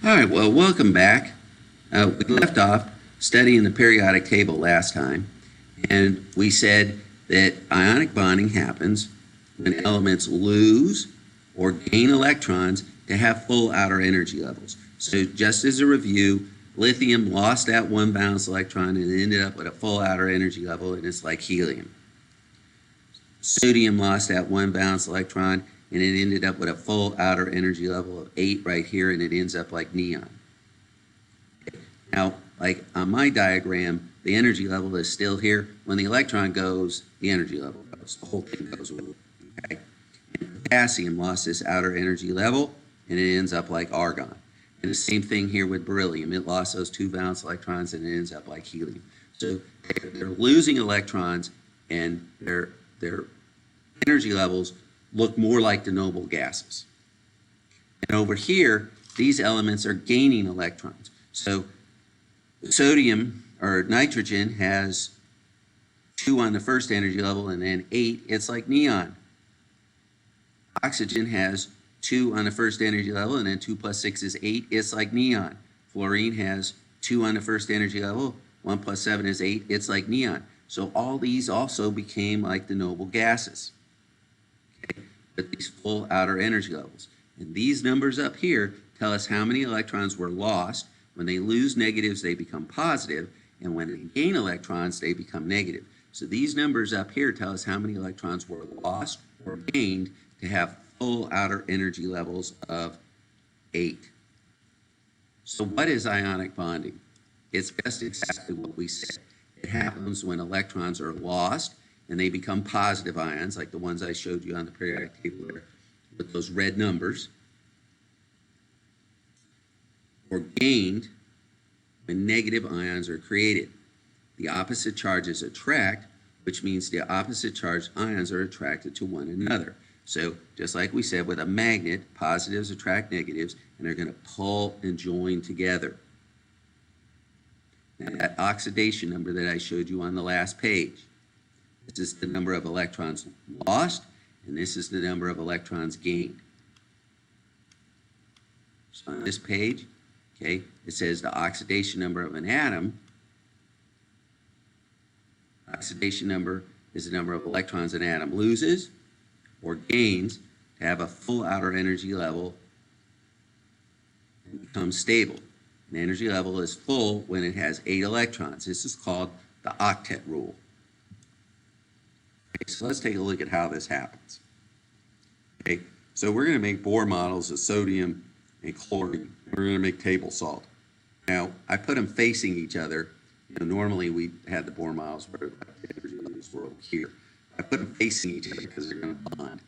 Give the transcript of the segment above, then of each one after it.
All right, well, welcome back. We left off studying the periodic table last time, and we said that ionic bonding happens when elements lose or gain electrons to have full outer energy levels. So just as a review, lithium lost that one valence electron and ended up with a full outer energy level, and it's like helium. Sodium lost that one valence electron and it ended up with a full outer energy level of 8 right here, and it ends up like neon. Now, like on my diagram, the energy level is still here. When the electron goes, the energy level goes. The whole thing goes with it. Okay? And potassium lost this outer energy level, and it ends up like argon. And the same thing here with beryllium. It lost those 2 valence electrons, and it ends up like helium. So they're losing electrons, and their energy levels look more like the noble gases. And over here, these elements are gaining electrons. So sodium or nitrogen has 2 on the first energy level and then 8. It's like neon. Oxygen has 2 on the first energy level and then 2 plus 6 is 8. It's like neon. Fluorine has 2 on the first energy level. 1 plus 7 is 8. It's like neon. So all these also became like the noble gases. Okay? With these full outer energy levels. And these numbers up here tell us how many electrons were lost. When they lose negatives, they become positive, and when they gain electrons, they become negative. So these numbers up here tell us how many electrons were lost or gained to have full outer energy levels of 8. So what is ionic bonding? It's just exactly what we said. It happens when electrons are lost and they become positive ions, like the ones I showed you on the periodic table there, with those red numbers, or gained when negative ions are created. The opposite charges attract, which means the opposite charged ions are attracted to one another. So just like we said with a magnet, positives attract negatives, and they're going to pull and join together. Now that oxidation number that I showed you on the last page, this is the number of electrons lost, and this is the number of electrons gained. So on this page, okay, it says the oxidation number of an atom. Oxidation number is the number of electrons an atom loses or gains to have a full outer energy level and become stable. The energy level is full when it has 8 electrons. This is called the octet rule. Okay, so let's take a look at how this happens. Okay, so we're going to make Bohr models of sodium and chlorine. We're going to make table salt. Now, I put them facing each other. Normally we had the Bohr models where the energy levels were over here. I put them facing each other because they're going to bond.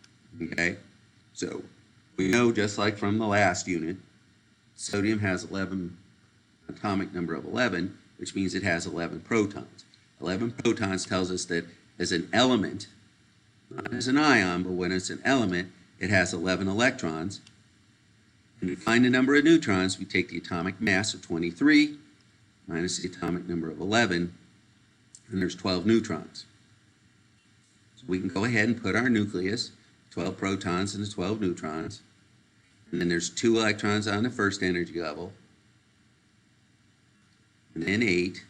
Okay, so we know, just like from the last unit, sodium has atomic number of 11, which means it has 11 protons. 11 protons tells us that as an element, not as an ion, but when it's an element, it has 11 electrons. And to find the number of neutrons, we take the atomic mass of 23 minus the atomic number of 11, and there's 12 neutrons. So we can go ahead and put our nucleus, 12 protons and the 12 neutrons, and then there's 2 electrons on the first energy level, and then 8,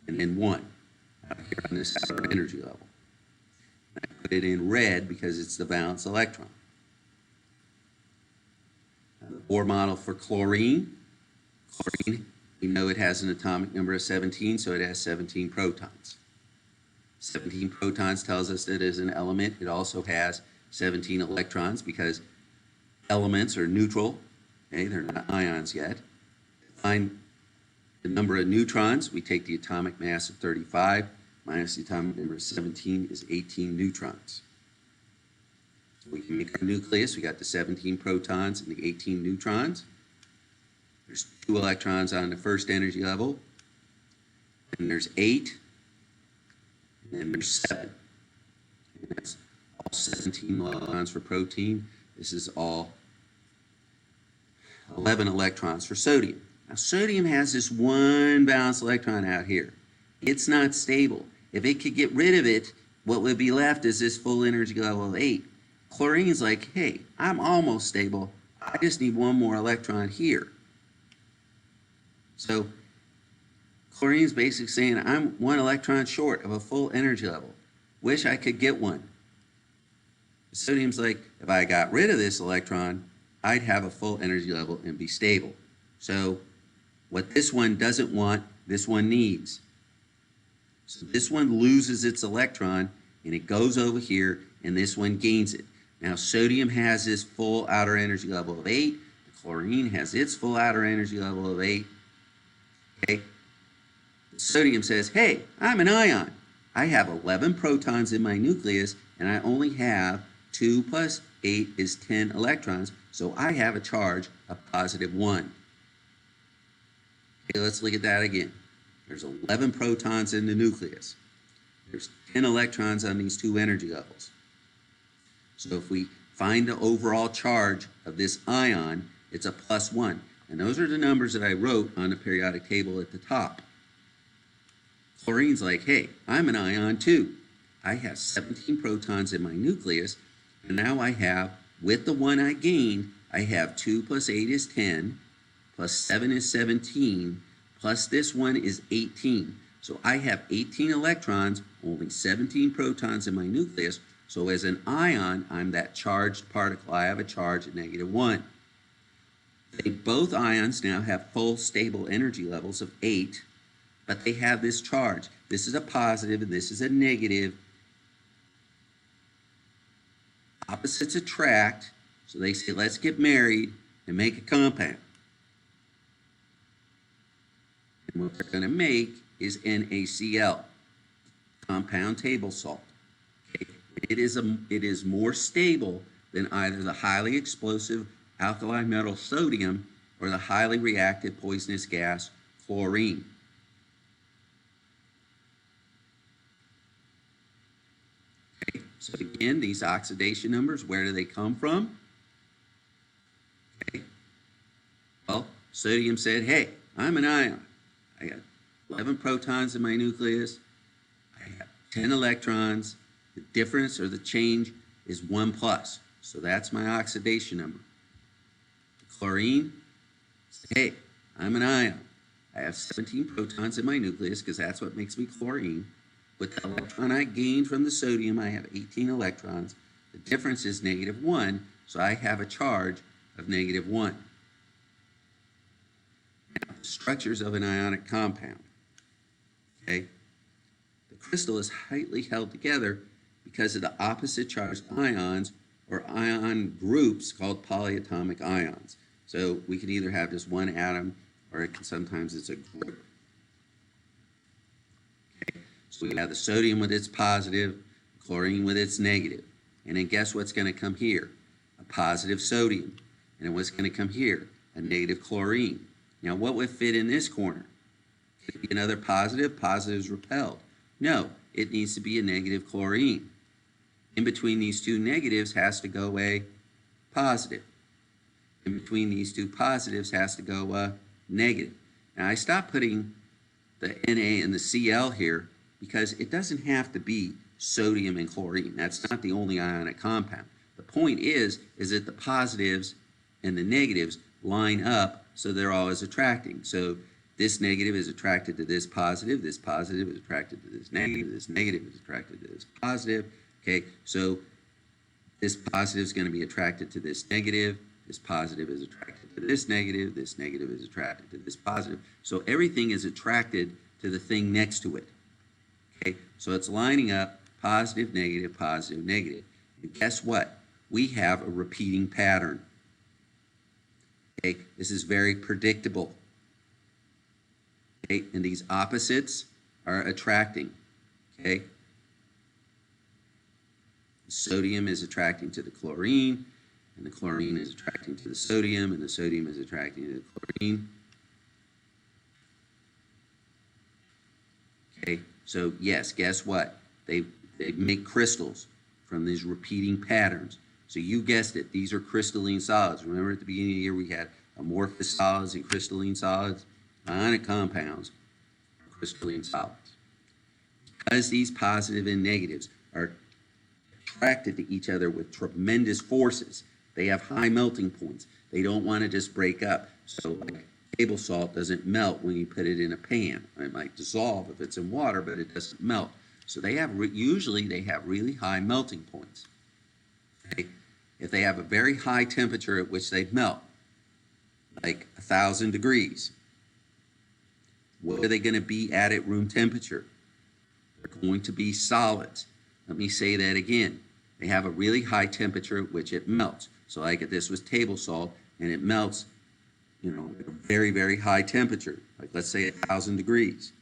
and then 1 out here on this outer energy level. I put it in red because it's the valence electron. The Bohr model for chlorine. Chlorine, we know it has an atomic number of 17, so it has 17 protons. 17 protons tells us that as an element, it also has 17 electrons because elements are neutral. Okay, they're not ions yet. To find the number of neutrons, we take the atomic mass of 35 minus the atomic number of 17 is 18 neutrons. So we can make our nucleus. We got the 17 protons and the 18 neutrons. There's 2 electrons on the first energy level. And there's 8. And then there's 7. And that's all 17 electrons for protein. This is all 11 electrons for sodium. Now sodium has this one valence electron out here. It's not stable. If it could get rid of it, what would be left is this full energy level of 8. Chlorine's like, hey, I'm almost stable. I just need one more electron here. So chlorine is basically saying I'm one electron short of a full energy level. Wish I could get one. Sodium's like, if I got rid of this electron, I'd have a full energy level and be stable. So what this one doesn't want, this one needs. So this one loses its electron and it goes over here and this one gains it. Now sodium has this full outer energy level of 8. Chlorine has its full outer energy level of 8. Okay. Sodium says, hey, I'm an ion. I have 11 protons in my nucleus and I only have 2 plus 8 is 10 electrons, so I have a charge of positive 1. Okay, let's look at that again. There's 11 protons in the nucleus. There's 10 electrons on these two energy levels. So if we find the overall charge of this ion, it's a plus 1. And those are the numbers that I wrote on the periodic table at the top. Chlorine's like, hey, I'm an ion too. I have 17 protons in my nucleus, and now I have, with the one I gained, I have 2 plus 8 is 10, plus 7 is 17, plus this one is 18. So I have 18 electrons, only 17 protons in my nucleus. So as an ion, I'm that charged particle. I have a charge at -1. Both ions now have full stable energy levels of 8, but they have this charge. This is a positive and this is a negative. Opposites attract, so they say, let's get married and make a compound. And what they're going to make is NaCl, compound table salt. Okay. It is more stable than either the highly explosive alkali metal sodium or the highly reactive poisonous gas chlorine. Okay. So again, these oxidation numbers, where do they come from? Okay. Well, sodium said, hey, I'm an ion. I got 11 protons in my nucleus. I have 10 electrons. The difference or the change is 1 plus. So that's my oxidation number. Chlorine, hey, I'm an ion. I have 17 protons in my nucleus because that's what makes me chlorine. With the electron I gained from the sodium, I have 18 electrons. The difference is -1, so I have a charge of -1. Now, the structures of an ionic compound. Okay? The crystal is tightly held together because of the opposite charged ions or ion groups called polyatomic ions. So we can either have just one atom or sometimes it's a group. Okay? So we have the sodium with its positive, chlorine with its negative. And then guess what's going to come here? A positive sodium. And then what's going to come here? A negative chlorine. Now what would fit in this corner? Could it be another positive? Positive is repelled. No, it needs to be a negative chlorine. In between these two negatives has to go a positive. In between these two positives has to go a negative. Now I stopped putting the Na and the Cl here because it doesn't have to be sodium and chlorine. That's not the only ionic compound. The point is that the positives and the negatives line up so they're always attracting. So this negative is attracted to this positive is attracted to this negative is attracted to this positive. Okay, so this positive is going to be attracted to this negative positive is attracted to this negative is attracted to this positive. So everything is attracted to the thing next to it. Okay, so it's lining up positive, negative, positive, negative. And guess what? We have a repeating pattern. Okay, this is very predictable. Okay, and these opposites are attracting. Okay, the sodium is attracting to the chlorine, and the chlorine is attracting to the sodium, and the sodium is attracting to the chlorine. Okay, so yes, guess what? They make crystals from these repeating patterns. So you guessed it, these are crystalline solids. Remember at the beginning of the year we had amorphous solids and crystalline solids? Ionic compounds are crystalline solids. Because these positive and negatives are attracted to each other with tremendous forces, they have high melting points. They don't want to just break up. So like table salt doesn't melt when you put it in a pan. It might dissolve if it's in water, but it doesn't melt. So they have usually they have really high melting points. Okay? If they have a very high temperature at which they melt, like 1,000 degrees, what are they going to be at room temperature? They're going to be solids. Let me say that again. They have a really high temperature at which it melts. So like if this was table salt and it melts, at a very, very high temperature, like let's say 1,000 degrees.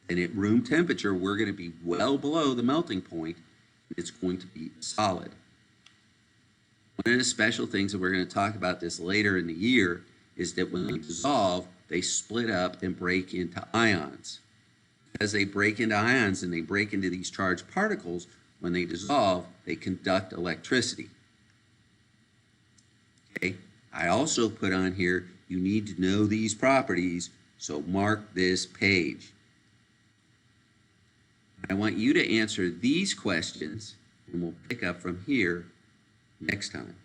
And at room temperature, we're going to be well below the melting point. It's going to be solid. One of the special things that we're going to talk about this later in the year is that when they dissolve, they split up and break into ions. As they break into ions and they break into these charged particles, when they dissolve, they conduct electricity. Okay? I also put on here, you need to know these properties, so mark this page. I want you to answer these questions, and we'll pick up from here next time.